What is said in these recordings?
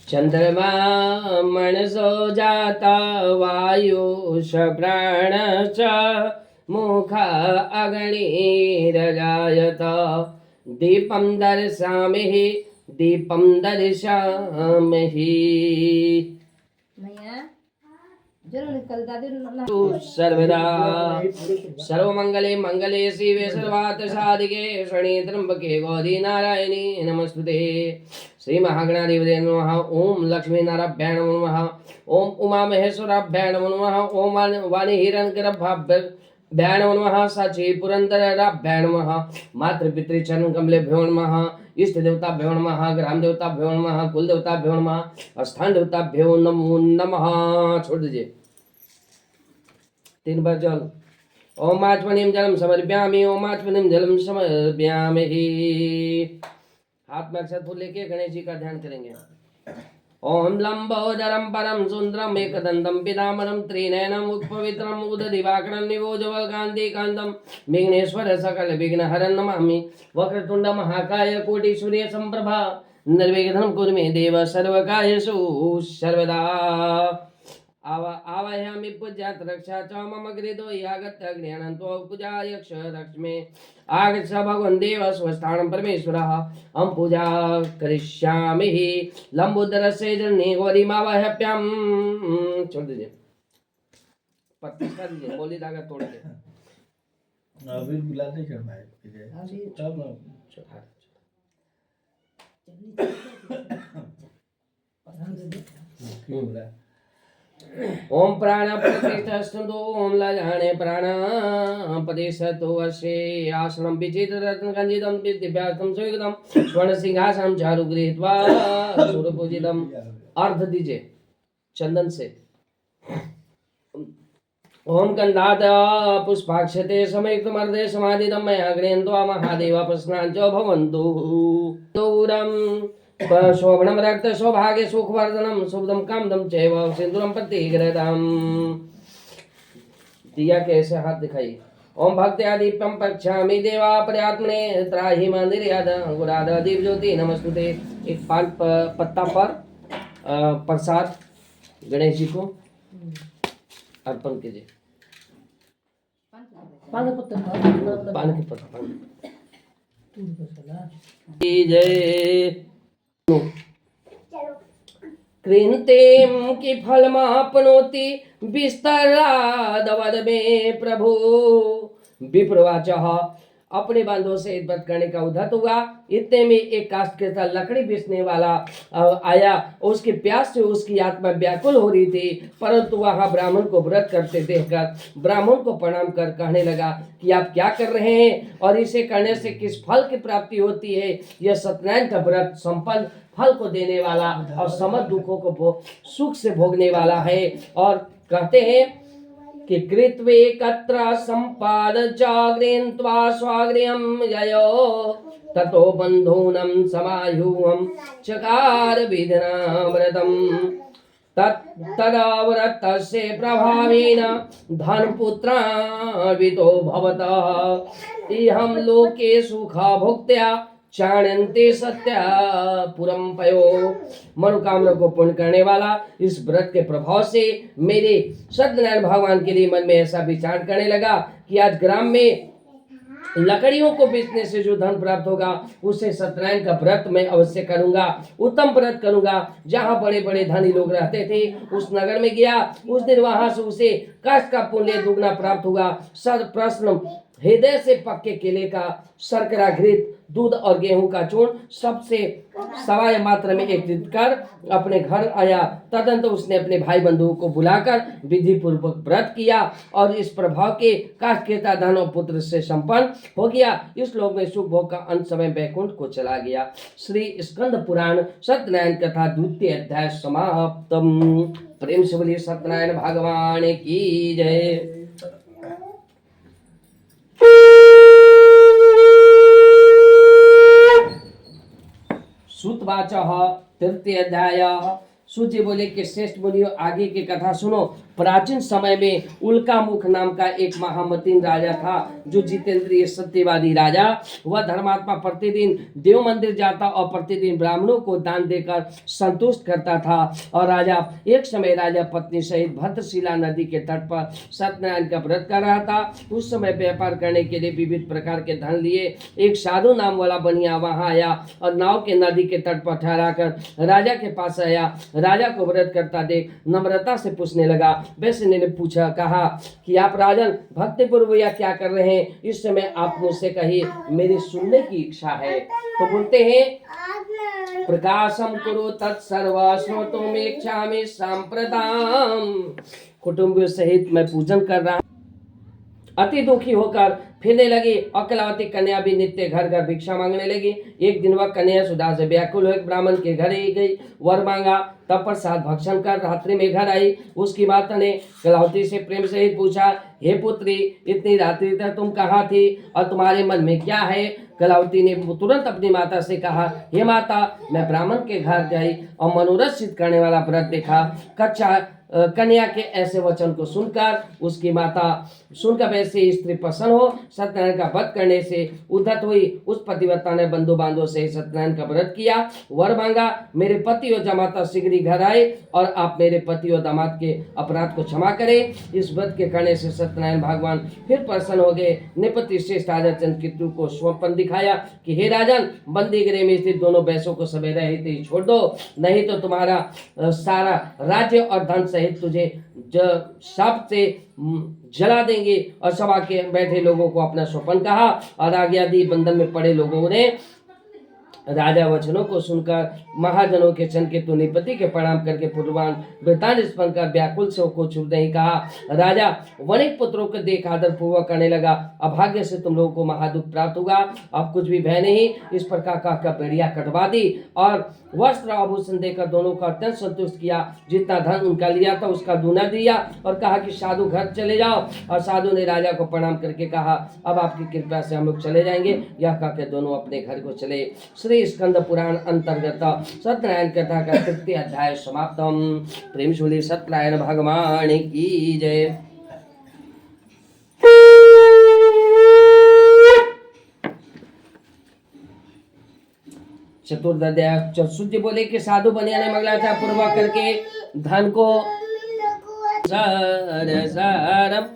चंद्रमा मनसो जाता वायुष प्राण च मुख अग्निरजायत दीपं दर्शयामि दीपं दर्शयामि सर्वदा सर्वमंगले मंगले शिवे सर्वार्थ साधिके शरण्ये त्र्यंबके गौरी नारायणी नमस्तुते। श्री महागणाधिपते नमः। ओम लक्ष्मी नारायणाभ्यां नमः। ओम उमा महेश्वराभ्यां नमः। ओम वाणी हिरण्यगर्भाभ्यां नमः। साची पुरंदराभ्यां नमः। मातृपितृ चरण कमलेभ्यो नमः। इष्ट देवताभ्यो नमः। ग्राम देवताभ्यो नमः। कुल देवताभ्यो नमः। स्थान देवताभ्यो नमो नमः। छोड़ दीजिए 3 बार जल। ओम आचमनीम जलम समर्पयामि। ओम आचमनीम जलम समर्पयामि। हाथ में अक्षत फूल लेके गणेश जी का ध्यान करेंगे। ओम लंबोदरम परम सुंदरम एकदंतम पितामरम त्रिनयनम उपवित्रम उददिवाकरम निवोज्वल कांति कांतम विघ्नेश्वर सकल विघ्न हरं नमामि। वक्रतुंड महाकाय कोटि सूर्य संप्रभा निर्विघ्नं कुरु मे देव सर्वकार्येषु सर्वदा। आवाहयामि पूज्यात् रक्षा च मम गृधो यागत्य अग्निअनन्तो पूजा यक्ष लक्ष्मे आगच्छ भगवन् देव स्वस्थानं परमेश्वरः। हम पूजा करिष्यामि। लंबोदरस्य जन्ये गौरीमावाह्याभ्यां छोड़ दीजिए पत्ती कर दीजिए बोली धागा तोड़ के अभी बुलाते चढ़ाए तब ना ओम प्राण प्रतिष्ठस्तु ओम लजाने प्राण प्रतिष्ठतु अस्य आसनं विचित्र रत्न गंजितम दिव्यास्तम सुयुक्तम स्वर्ण सिंहासनम चारु गृहीत्वा सूर्य पूजितम। अर्ध दीजिए चंदन से। ओम गंधात पुष्पाक्षते समयुक्तमर्धे समादितं मया गृह्णत्वा महादेव प्रसन्नाञ्च भवन्तु। दूरं शोभनम रक्त सौभाग्य सुखवर्धनम शुभदम कामदम चैव सिंदूरम प्रतिगृहम्। दिया कैसे हाथ दिखाइए। ओम भक्त्यादीपम पक्षामि देवा पर्यात्मने त्राहि मंदिर्याद गुराद दीप ज्योति नमस्तुते। एक पान पत्ता पर प्रसाद गणेश जी को अर्पण कीजिए। पान के पत्ता जय कृन्तेम की फलमाप्नोति विस्तरादवद में प्रभु। विप्रवाचः अपने बांधों से व्रत करने का उद्धत हुआ। इतने में एक काष्ठ के साथ लकड़ी बेचने वाला आया। उसकी प्यास से उसकी आत्मा व्याकुल हो रही थी, परंतु वह ब्राह्मण को व्रत करते देखकर ब्राह्मण को प्रणाम कर कहने लगा कि आप क्या कर रहे हैं और इसे करने से किस फल की प्राप्ति होती है। यह सत्यनारायण का व्रत संपन्न फल को देने वाला और समस्त दुखों को सुख से भोगने वाला है। और कहते हैं कि कृत्वे कत्र संपाद जागृन्त्वा स्वागृहं ययो ततो बन्धूनं समायुहं चकार विधिनाव्रतम्। तदा व्रतस्य प्रभावेन धनपुत्रान्वितो भवतः इहं लोके सुखा भुक्त्या चाणन्ते सत्या पुरम पयो। मनोकामना को पूर्ण करने वाला इस व्रत के प्रभाव से मेरे सत्यनारायण भगवान के लिए मन में ऐसा विचार करने लगा कि आज ग्राम में लकड़ियों को बेचने से जो धन प्राप्त होगा उससे सत्यनारायण का व्रत मैं अवश्य करूंगा, उत्तम व्रत करूंगा। जहाँ बड़े बड़े धनी लोग रहते थे उस नगर में गया। उस दिन वहां से उसे कष्ट का पुण्य दुगना प्राप्त हुआ। सद प्रश्न हृदय से पक्के केले का शर्करा घृत दूध और गेहूं का चूर्ण सबसे सवाय मात्रा में एकत्रित कर अपने घर आया। तदंतर उसने अपने भाई बंधुओं को बुलाकर विधि पूर्वक व्रत किया और इस प्रभाव के काष्ठकृता धन और पुत्र से संपन्न हो गया। इस लोक में सुख भोग का अंत समय वैकुंठ को चला गया। श्री स्कंद पुराण सत्यनारायण कथा द्वितीय अध्याय समाप्तम। प्रेम से बोलिए सत्यनारायण भगवान की जय। सुतवाचः तृतीय अध्याय। सूत जी बोले कि श्रेष्ठ मुनियों आगे की कथा सुनो। प्राचीन समय में उल्का मुख नाम का एक महामतीन राजा था, जो जितेंद्रिय सत्यवादी राजा। वह धर्मात्मा प्रतिदिन देव मंदिर जाता और प्रतिदिन ब्राह्मणों को दान देकर संतुष्ट करता था। और राजा एक समय राजा पत्नी सहित भद्रशिला नदी के तट पर सत्यनारायण का व्रत कर रहा था। उस समय व्यापार करने के लिए विविध प्रकार के धन लिए एक साधु नाम वाला बनिया वहां आया और नाव के नदी के तट पर ठहरा कर राजा के पास आया। राजा को व्रत करता देख नम्रता से पूछने लगा। वैश्य ने पूछा, कहा कि आप राजन भक्तिपूर्व यह क्या कर रहे हैं? इस समय आप मुझसे कहिए, मेरी सुनने की इच्छा है। तो बोलते हैं, प्रकाशम कुरु तत्सर्व श्रोतुमिच्छामि सांप्रदाम। कुटुंब सहित मैं पूजन कर रहा, अति दुखी होकर फिरने लगी। और कलावती कन्या भी नित्य घर घर भिक्षा मांगने लगी। एक दिन वह कन्या सुधा से व्याकुल हो एक ब्राह्मण के घर ही गई, वर मांगा। तब प्रसाद भक्षण कर रात्रि में घर आई। उसकी माता ने कलावती से प्रेम से ही पूछा, हे पुत्री, इतनी रात्रि तक तुम कहाँ थी और तुम्हारे मन में क्या है? कलावती ने तुरंत अपनी माता से कहा, हे माता, मैं ब्राह्मण के घर गई और मनोरथ सिद्ध करने वाला व्रत देखा। कन्या के ऐसे वचन को सुनकर उसकी माता सुनकर वैसे स्त्री प्रसन्न हो सत्यनारायण का व्रत करने से उद्धत हुई। उस पतिव्रता ने बंधु बांधव से सत्यनारायण का व्रत किया, वर मांगा, मेरे पति और जमाता शीघ्र घर आए और आप मेरे पति और दामाद के अपराध को क्षमा करें। इस व्रत के करने से सत्यनारायण भगवान फिर प्रसन्न हो गए। निपति श्रेष्ठ राजा चंद्रकेतु को स्वप्न दिखाया कि हे राजन, बंदी गृह में स्थित दोनों भैंसों को सवेरे ही छोड़ दो, नहीं तो तुम्हारा सारा राज्य और धन सहित तुझे शाप से जला देंगे। और सभा के बैठे लोगों को अपना स्वप्न कहा और आज्ञा दी। बंधन में पड़े लोगों ने राजा वचनों को सुनकर महाजनों के चंद्रकेतु निपति के प्रणाम करके पूर्वान वृतांत स्मरण कर व्याकुल से को छूट नहीं कहा। राजा वणिक पुत्रों को देख आदर पूर्वक करने लगा, अभाग्य से तुम लोगों को महादुख प्राप्त होगा, अब कुछ भी भय नहीं। इस प्रकार का पेड़िया कटवा दी और वस्त्र आभूषण देकर दोनों को अत्यंत संतुष्ट किया। जितना धन उनका लिया था उसका दूना दिया और कहा कि साधु घर चले जाओ। और साधु ने राजा को प्रणाम करके कहा, अब आपकी कृपा से हम लोग चले जाएंगे। यह कहकर दोनों अपने घर को चले। श्री स्कंद पुराण अंतर्गत सत्यनारायण कथा का तृतीय अध्याय समाप्तम। प्रेम शूली सत्यनारायण भगवान की जय। चतुर्दध्याय चतुर्थी बोले कि साधु बनिया ने मंगलाचार पूर्वक करके धन को सारम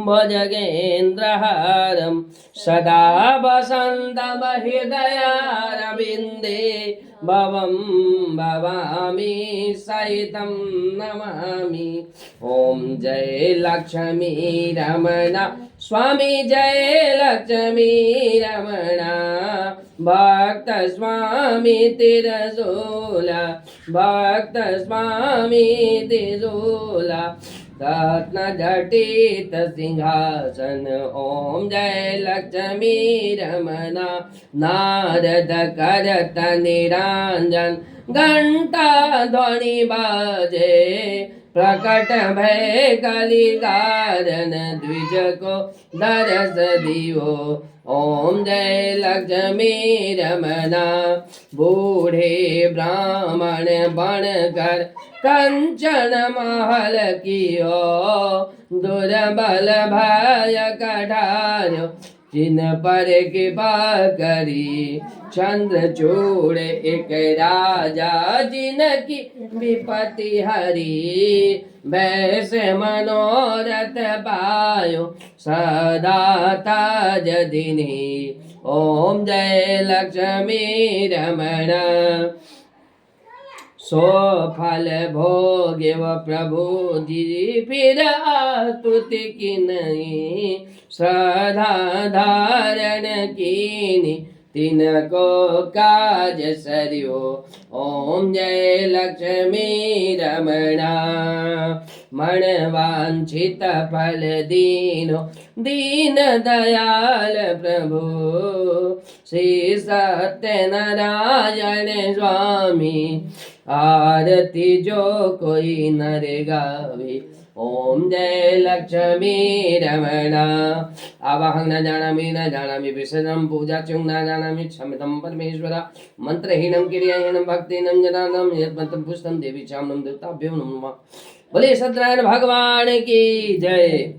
भजगेन्द्रहारम सदा वसंतम हृदयारविन्दे भवं भवामि सहितं नमामि। ओम जय लक्ष्मी रमणा स्वामी, जय लक्ष्मी रमणा भक्त स्वामी तिरजोला, भक्त स्वामी तिरजोला रत्न जटित सिंहासन। ओम जय लक्ष्मी रमणा नारद करत निरंजन घंटा ध्वनि बाजे प्रकट भय कलि कारण द्विज को दरस दियो। ओम जय लक्ष्मी रमणा बूढ़े ब्राह्मण बनकर कंचन महल कियो दुर्बल भय कठार्यो जिन पर कृपा करी चंद्रचूड़ एक राजा जिनकी विपत्ति हरी वैसे मनोरथ पायो सदा ताज दिनी। ओम जय लक्ष्मी रमणा सो फल भोगे व प्रभु जी फिर आस्तुति की नहीं श्रद्धा धारण कीनी तिनको काज सरियो। ओम जय लक्ष्मी रमणा मनवांछित फल दीनो दीन दयाल प्रभु श्री सत्यनारायण स्वामी आरती जो कोई नर गावे। ओम जय लक्ष्मी रमणा आवाहं न जानामि विसर्जनं पूजा च न जानामि क्षम्यतां परमेश्वरा मंत्रहीनं क्रियाहीनं भक्तिहीनं जनानां यत् मंत्रं पुष्टं देवी चामनं देवताभ्यो नमः। बोले सत्यनारायण भगवान की जय।